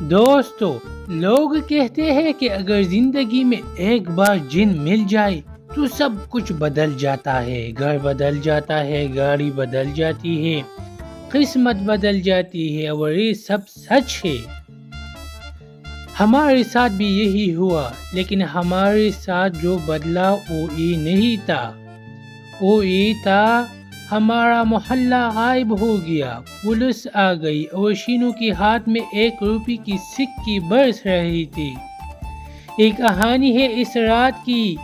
دوستو، لوگ کہتے ہیں کہ اگر زندگی میں ایک بار جن مل جائے تو سب کچھ بدل جاتا ہے، گھر بدل جاتا ہے، گاڑی بدل جاتی ہے، قسمت بدل جاتی ہے، اور یہ سب سچ ہے۔ ہمارے ساتھ بھی یہی ہوا، لیکن ہمارے ساتھ جو بدلا وہ یہ نہیں تھا، وہ یہ تھا ہمارا محلہ غائب ہو گیا، پولیس آ گئی اور شینو کے ہاتھ میں 1 روپے کی سکّی برس رہی تھی۔ یہ کہانی ہے اس رات کی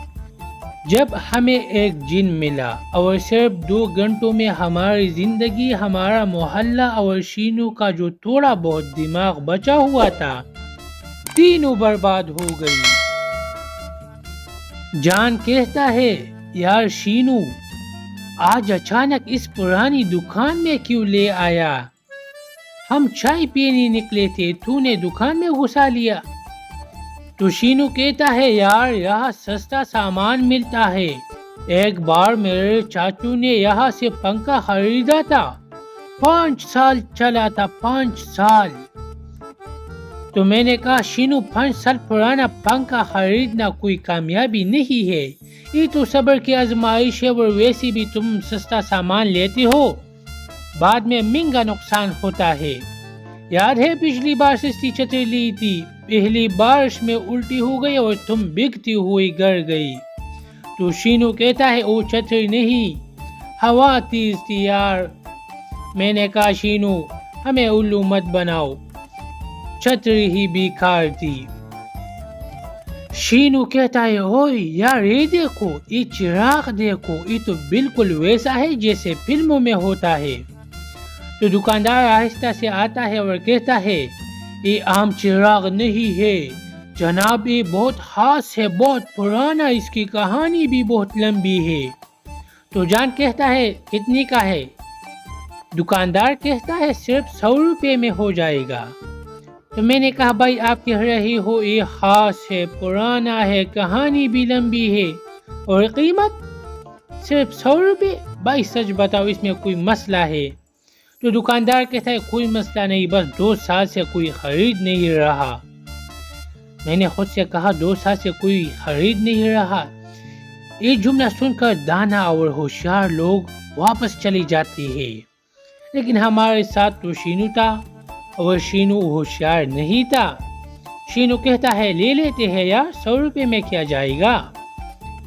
جب ہمیں ایک جن ملا اور صرف 2 گھنٹوں میں ہماری زندگی، ہمارا محلہ اور شینو کا جو تھوڑا بہت دماغ بچا ہوا تھا، تینوں برباد ہو گئی۔ جان کہتا ہے، یار شینو، آج اچانک اس پرانی دکان میں کیوں لے آیا؟ ہم چائے پینے نکلے تھے، تو نے دکان میں گھسا لیا۔ تو شینو کہتا ہے، یار یہاں سستا سامان ملتا ہے، ایک بار میرے چاچو نے یہاں سے پنکھا خریدا تھا، 5 سال چلا تھا، 5 سال۔ تو میں نے کہا، شینو 5 سال پرانا پنکھا خریدنا کوئی کامیابی نہیں ہے، یہ تو صبر کی آزمائش ہے، اور ویسے بھی تم سستا سامان لیتے ہو، بعد میں مہنگا نقصان ہوتا ہے۔ یاد ہے پچھلی بار سستی چھتری لی تھی، پہلی بارش میں الٹی ہو گئی اور تم بھیگتی ہوئی گر گئی۔ تو شینو کہتا ہے، وہ چھتری نہیں، ہوا تیز تھی یار۔ میں نے کہا، شینو ہمیں الو مت بناؤ، چھتری ہی بیکار تھی۔ شینو کہتا ہے، اوئے یار یہ دیکھو، یہ چراغ دیکھو، یہ تو بالکل ویسا ہے جیسے فلموں میں ہوتا ہے۔ تو دکاندار آہستہ سے آتا ہے اور کہتا ہے، یہ عام چراغ نہیں ہے جناب، یہ بہت خاص ہے، بہت پرانا، اس کی کہانی بھی بہت لمبی ہے۔ تو جان کہتا ہے، کتنے کا ہے؟ دکاندار کہتا ہے، صرف 100 روپے میں ہو جائے گا۔ تو میں نے کہا، بھائی آپ کہہ رہے ہو یہ خاص ہے، پرانا ہے، کہانی بھی لمبی ہے، اور قیمت صرف 100 روپے؟ بھائی سچ بتاؤ، اس میں کوئی مسئلہ ہے؟ تو دکاندار کہتا ہے، کوئی مسئلہ نہیں، بس 2 سال سے کوئی خرید نہیں رہا۔ میں نے خود سے کہا، 2 سال سے کوئی خرید نہیں رہا؟ یہ جملہ سن کر دانا اور ہوشیار لوگ واپس چلی جاتی ہے، لیکن ہمارے ساتھ تو شینو تھا، اور شینو ہوشیار نہیں تھا۔ شینو کہتا ہے، لے لیتے ہیں یار، 100 روپے میں کیا جائے گا؟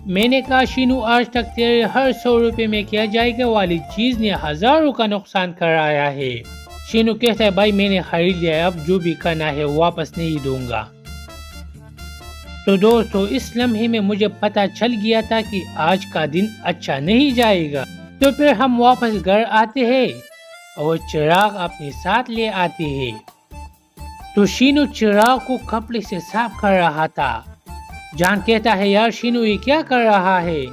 میں نے کہا، شینو آج تک تیرے ہر 100 روپے میں کیا جائے گا والی چیز نے ہزاروں کا نقصان کرایا ہے۔ شینو کہتا ہے، بھائی میں نے خرید لیا، اب جو بھی کرنا ہے واپس نہیں دوں گا۔ تو دوستو، اس لمحے میں مجھے پتا چل گیا تھا کہ آج کا دن اچھا نہیں جائے گا۔ تو پھر ہم واپس گھر آتے ہیں اور چراغ اپنے ساتھ لے آتے ہیں۔ تو شینو چراغ کو کپڑے سے صاف کر رہا تھا۔ جان کہتا ہے، یار شینو یہ کیا کر رہا ہے؟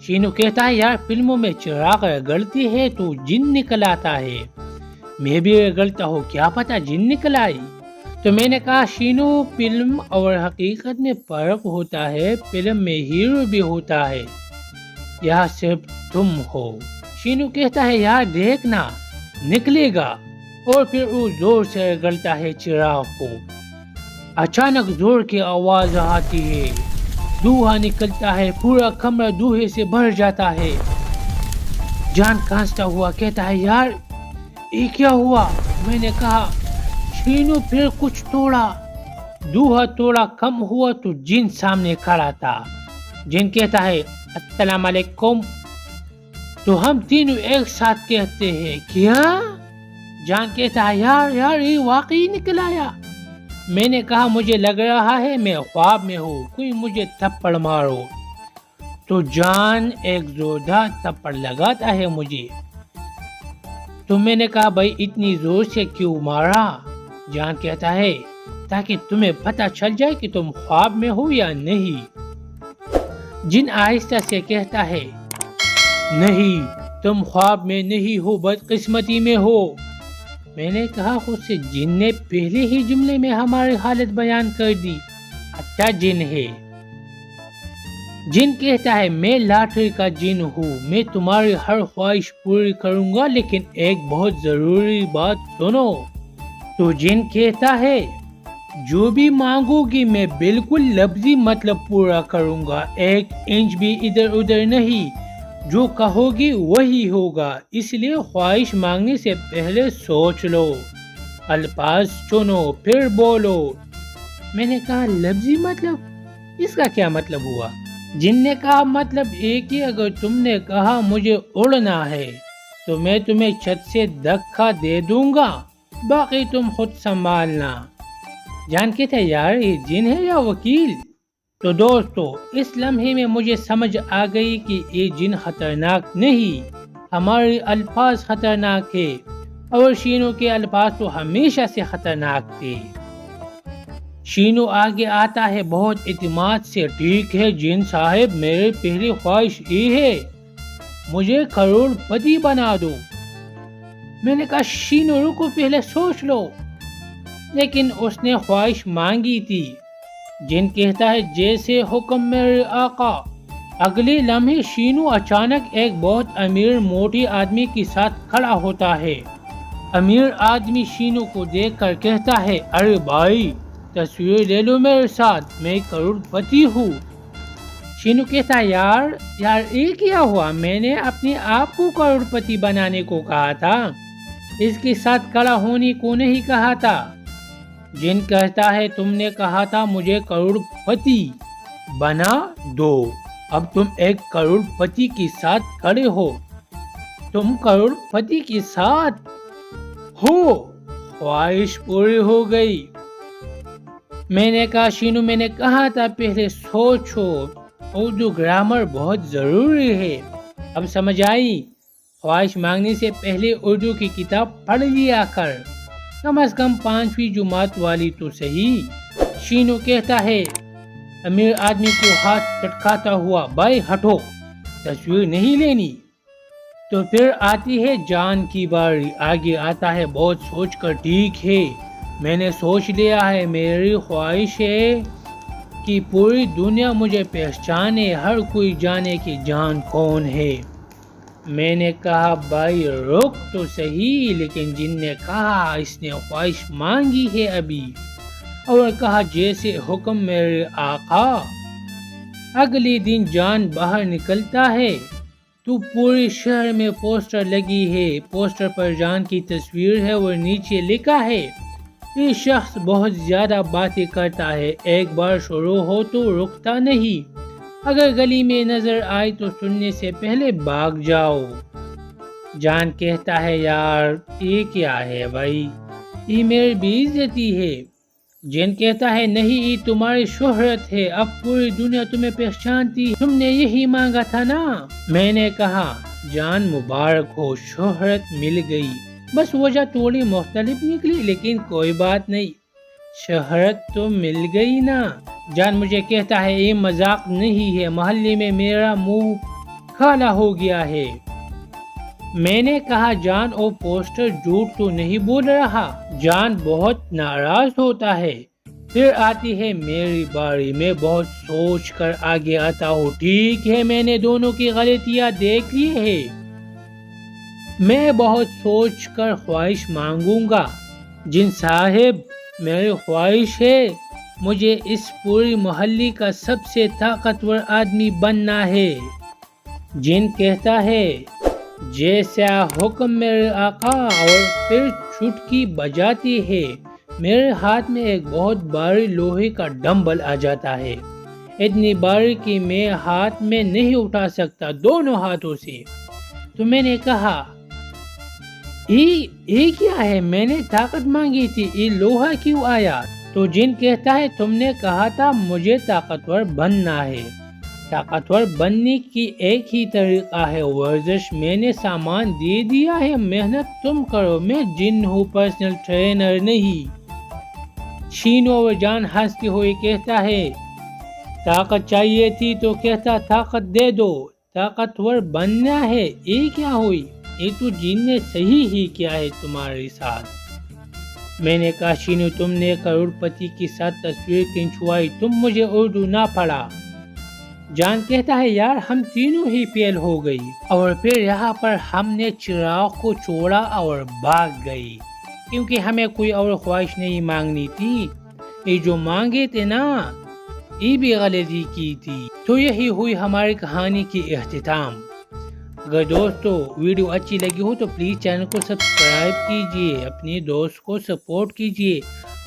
شینو کہتا ہے، یار فلموں میں چراغ رگڑتی ہے تو جن نکل آتا ہے، میں بھی رگڑتا ہوں، کیا پتا جن نکل آئی۔ تو میں نے کہا، شینو فلم اور حقیقت میں فرق ہوتا ہے، فلم میں ہیرو بھی ہوتا ہے، یہاں صرف تم ہو۔ شینو کہتا ہے، یار دیکھنا نکلے گا، اور پھر وہ زور سے رگڑتا ہے چراغ کو۔ اچانک زور کی آواز آتی ہے، دھواں نکلتا ہے، پورا کمرہ دھوئے سے بھر جاتا ہے۔ جان کانستا ہوا کہتا ہے، یار یہ کیا ہوا؟ میں نے کہا، شینو پھر کچھ توڑا، دھواں تھوڑا کم ہوا تو جن سامنے کھڑا تھا۔ جن کہتا ہے، السلام علیکم۔ تو ہم تینوں ایک ساتھ کہتے ہیں، کیا؟ جان کہتا ہے، یار یہ واقعی نکل آیا۔ میں نے کہا، مجھے لگ رہا ہے میں خواب میں ہوں، کوئی مجھے تھپڑ مارو۔ تو جان ایک زوردار تھپڑ لگاتا ہے مجھے۔ تو میں نے کہا، بھائی اتنی زور سے کیوں مارا؟ جان کہتا ہے، تاکہ تمہیں پتہ چل جائے کہ تم خواب میں ہو یا نہیں۔ جن آہستہ سے کہتا ہے، نہیں تم خواب میں نہیں ہو، بدقسمتی میں ہو۔ میں نے کہا خود سے، جن نے پہلے ہی جملے میں ہماری حالت بیان کر دی، اچھا جن ہے۔ جن کہتا ہے، میں لاٹری کا جن ہوں، میں تمہاری ہر خواہش پوری کروں گا، لیکن ایک بہت ضروری بات سنو۔ تو جن کہتا ہے، جو بھی مانگو گی میں بالکل لفظی مطلب پورا کروں گا، 1 انچ بھی ادھر ادھر نہیں، جو کہو گی وہی ہوگا، اس لیے خواہش مانگنے سے پہلے سوچ لو، الفاظ چنو پھر بولو۔ میں نے کہا لفظی مطلب، اس کا کیا مطلب ہوا؟ جن نے کہا مطلب ایک ہی، اگر تم نے کہا مجھے اڑنا ہے تو میں تمہیں چھت سے دھکا دے دوں گا، باقی تم خود سنبھالنا۔ جان کے تھے یار یہ جن ہے یا وکیل؟ تو دوستو اس لمحے میں مجھے سمجھ آ گئی کہ یہ جن خطرناک نہیں، ہمارے الفاظ خطرناک ہے، اور شینو کے الفاظ تو ہمیشہ سے خطرناک تھے۔ شینو آگے آتا ہے بہت اعتماد سے، ٹھیک ہے جن صاحب، میری پہلی خواہش یہ ہے، مجھے کروڑ پتی بنا دو۔ میں نے کہا شینو رکو پہلے سوچ لو، لیکن اس نے خواہش مانگی تھی۔ جن کہتا ہے جیسے حکم میرے آقا۔ اگلے لمحے شینو اچانک ایک بہت امیر موٹی آدمی کے ساتھ کھڑا ہوتا ہے۔ امیر آدمی شینو کو دیکھ کر کہتا ہے، ارے بھائی تصویر لے لو میرے ساتھ، میں کروڑ پتی ہوں۔ شینو کہتا ہے یار یہ کیا ہوا، میں نے اپنے آپ کو کروڑ پتی بنانے کو کہا تھا، اس کے ساتھ کھڑا ہونے کو نہیں کہا تھا۔ جن کہتا ہے تم نے کہا تھا مجھے کروڑ پتی بنا دو، اب تم ایک کروڑ پتی کے ساتھ کھڑے ہو، تم کروڑ پتی کے ساتھ ہو، خواہش پوری ہو گئی۔ میں نے کہا شینو میں نے کہا تھا پہلے سوچو، اردو گرامر بہت ضروری ہے۔ اب سمجھ آئی؟ خواہش مانگنے سے پہلے اردو کی کتاب پڑھ لیا کر، کم از کم 5ویں جماعت والی تو صحیح۔ شینو کہتا ہے امیر آدمی کو ہاتھ چٹکاتا ہوا، بھائی ہٹو، تصویر نہیں لینی۔ تو پھر آتی ہے جان کی باری، آگے آتا ہے بہت سوچ کر، ٹھیک ہے میں نے سوچ لیا ہے، میری خواہش ہے کہ پوری دنیا مجھے پہچانے، ہر کوئی جانے کہ جان کون ہے۔ میں نے کہا بھائی رک تو صحیح، لیکن جن نے کہا اس نے خواہش مانگی ہے ابھی، اور کہا جیسے حکم میرے آقا۔ اگلے دن جان باہر نکلتا ہے تو پورے شہر میں پوسٹر لگی ہے، پوسٹر پر جان کی تصویر ہے اور نیچے لکھا ہے، یہ شخص بہت زیادہ باتیں کرتا ہے، ایک بار شروع ہو تو رکتا نہیں، اگر گلی میں نظر آئے تو سننے سے پہلے بھاگ جاؤ۔ جان کہتا ہے یار یہ کیا ہے بھائی، یہ میری بے عزتی ہے۔ جن کہتا ہے نہیں یہ تمہاری شہرت ہے، اب پوری دنیا تمہیں پہچانتی، تم نے یہی مانگا تھا نا۔ میں نے کہا جان مبارک ہو، شہرت مل گئی، بس وجہ تھوڑی مختلف نکلی، لیکن کوئی بات نہیں، شہرت تو مل گئی نا۔ جان مجھے کہتا ہے یہ مذاق نہیں ہے، محلے میں میرا منہ کالا ہو گیا ہے۔ میں نے کہا جان او پوسٹر جھوٹ تو نہیں بول رہا؟ جان بہت ناراض ہوتا ہے۔ پھر آتی ہے میری باری، میں بہت سوچ کر آگے آتا ہوں، ٹھیک ہے میں نے دونوں کی غلطیاں دیکھ لی ہے، میں بہت سوچ کر خواہش مانگوں گا۔ جن صاحب میری خواہش ہے مجھے اس پوری محلے کا سب سے طاقتور آدمی بننا ہے۔ جن کہتا ہے جیسا حکم میرے آقا، اور پھر چٹکی بجاتی ہے، میرے ہاتھ میں ایک بہت بھاری لوہے کا ڈمبل آ جاتا ہے، اتنی باری کہ میں ہاتھ میں نہیں اٹھا سکتا دونوں ہاتھوں سے۔ تو میں نے کہا یہ کیا ہے، میں نے طاقت مانگی تھی، یہ لوہا کیوں آیا؟ تو جن کہتا ہے تم نے کہا تھا مجھے طاقتور بننا ہے، طاقتور بننے کی ایک ہی طریقہ ہے ورزش، میں نے سامان دے دیا ہے، محنت تم کرو، میں جن ہوں پرسنل ٹرینر نہیں۔ شینو اور جان ہنستے ہوئے کہتا ہے طاقت چاہیے تھی تو کہتا طاقت دے دو، طاقتور بننا ہے، یہ کیا ہوئی، یہ تو جن نے صحیح ہی کیا ہے تمہارے ساتھ۔ میں نے کہا شینو تم نے کروڑ پتی کے ساتھ تصویر کھنچوائی، تم مجھے اردو نہ پڑھا۔ جان کہتا ہے یار ہم تینوں ہی فیل ہو گئی، اور پھر یہاں پر ہم نے چراغ کو چھوڑا اور بھاگ گئی، کیونکہ ہمیں کوئی اور خواہش نہیں مانگنی تھی، یہ جو مانگے تھے نا یہ بھی غلطی کی تھی. تو یہی ہوئی ہماری کہانی کی اختتام. اگر دوستو ویڈیو اچھی لگی ہو تو پلیز چینل کو سبسکرائب کیجئے، اپنے دوست کو سپورٹ کیجئے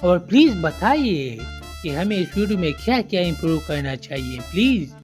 اور پلیز بتائیے کہ ہمیں اس ویڈیو میں کیا کیا امپروو کرنا چاہیے. پلیز